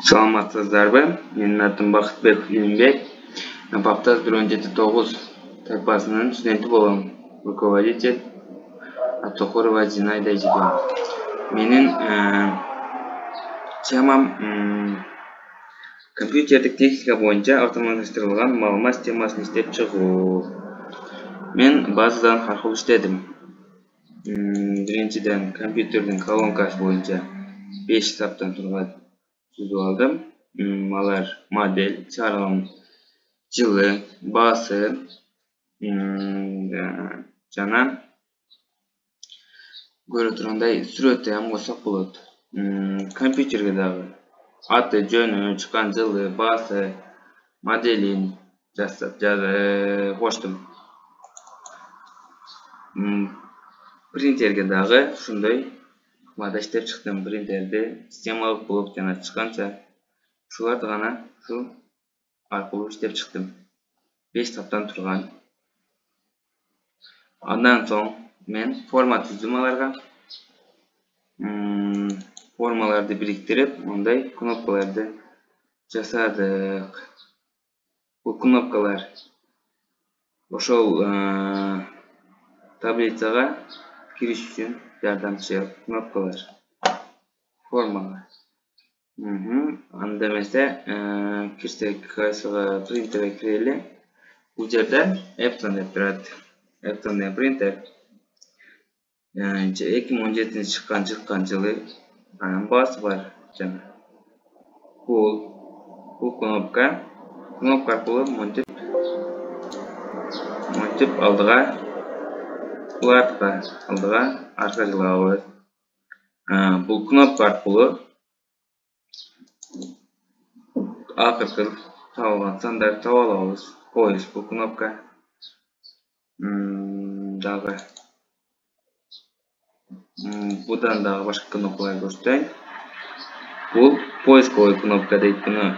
Саламатсыздарбы? Менин атым Бакытбек Илимбек. Баптаз 179 тайпасынын студенти болом. Руководитель Абдухурова Зинаида Эжебек. Менин темам компьютердик техника боюнча автоматташтырылган маалымат системасын иштеп чыгуу. Мен базадан аркылуу иштедим. Биринчиден компьютердин колонкасы боюнча 5 таптан турган түзүп алдым. Алар модель, чыгарылган жылы, баасы жана көрө тургандай сүрөтү ham койсок болот. Компьютерге дагы аты, жөнү, чыккан жылы, баасы, моделин жасап коштум. Принтерге дагы ушундай мада иштеп чыктым. Принтерди системалык болуп жана чыкканча ушуларды гана ушу аркылуу иштеп чыктым. 5 таптан турган. Андан соң мен форма түздүм аларга. Формаларды бириктирип, мындай кнопкаларды жасадык. Бул кнопкалар ошол таблицага кириш үчүн жардамчы кнопкалар. Формалар. Анда эмесе кирсек кайсыга принтерге кирели. Бул жерде Epson деп турат. Epson деген принтер. 2017 чыккан жылы анын баасы бар жана. Бул кнопка аркылуу монтип алдыга арка жылабыз. Бул кнопка аркылуу акыркы табылган сандарды таба алабыз. Поиск бул кнопка. Дагы будан дагы башка кнопкалар көрсөтөйүн. Бул поисковый кнопка дейт буну.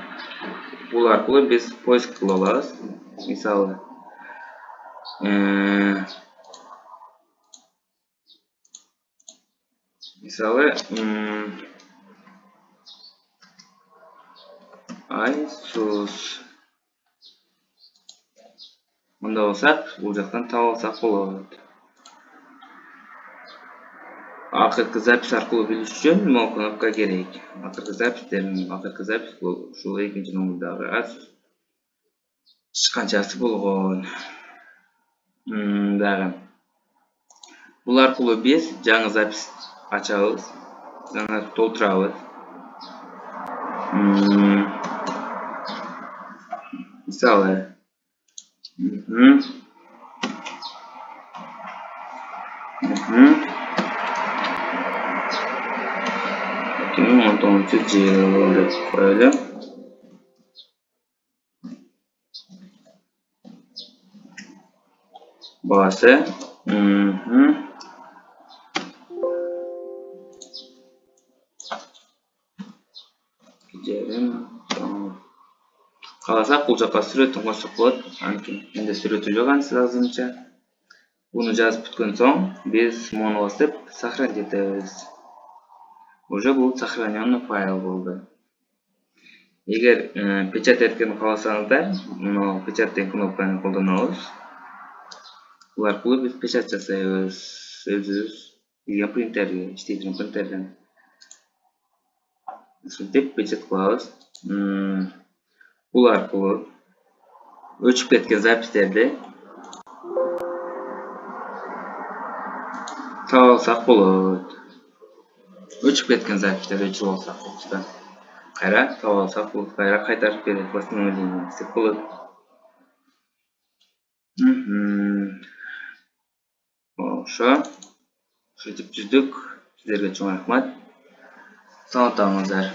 Бул аркылуу биз поиск кыла алабыз. Мисалы Айсус. Мында болсак, бул жактан таба алсак болот. Акыркы запись аркылуу билиш үчүн могу кнопка керек. Акыркы запись бул ушул экинчи номердагы Asus. Чыкканчасы болгон. Дагы бул аркылуу биз жаңы запись ачабыз, жана толтурабыз. Мисалы 2019 жыл деп коелу. Баасы кааласак бул жака сүрөтүн койсок болот. Менде сүрөтү жок азырынча. Буну жазып бүткөн соң биз муну басып сохранить этебиз. Уже бул сохраненный файл болду. Эгер печать эткени кааласаңыздар, мына печать деген кнопканы колдонобуз. Бул аркылуу биз печать жасайбыз. Өзүбүз билген принтерге, иштейтин принтерден. Ушинтип печать кылабыз. Бул аркылуу өчүп кеткен запистерди таба алсак болот. Өчүп кеткен запистерди өчүрүп алсак болот. Кайра таба алсак болот, кайра кайтарып берет, восстановление десек болот. Ушинтип түздүк. Сиздерге чоң рахмат. Саламатта болуңуздар.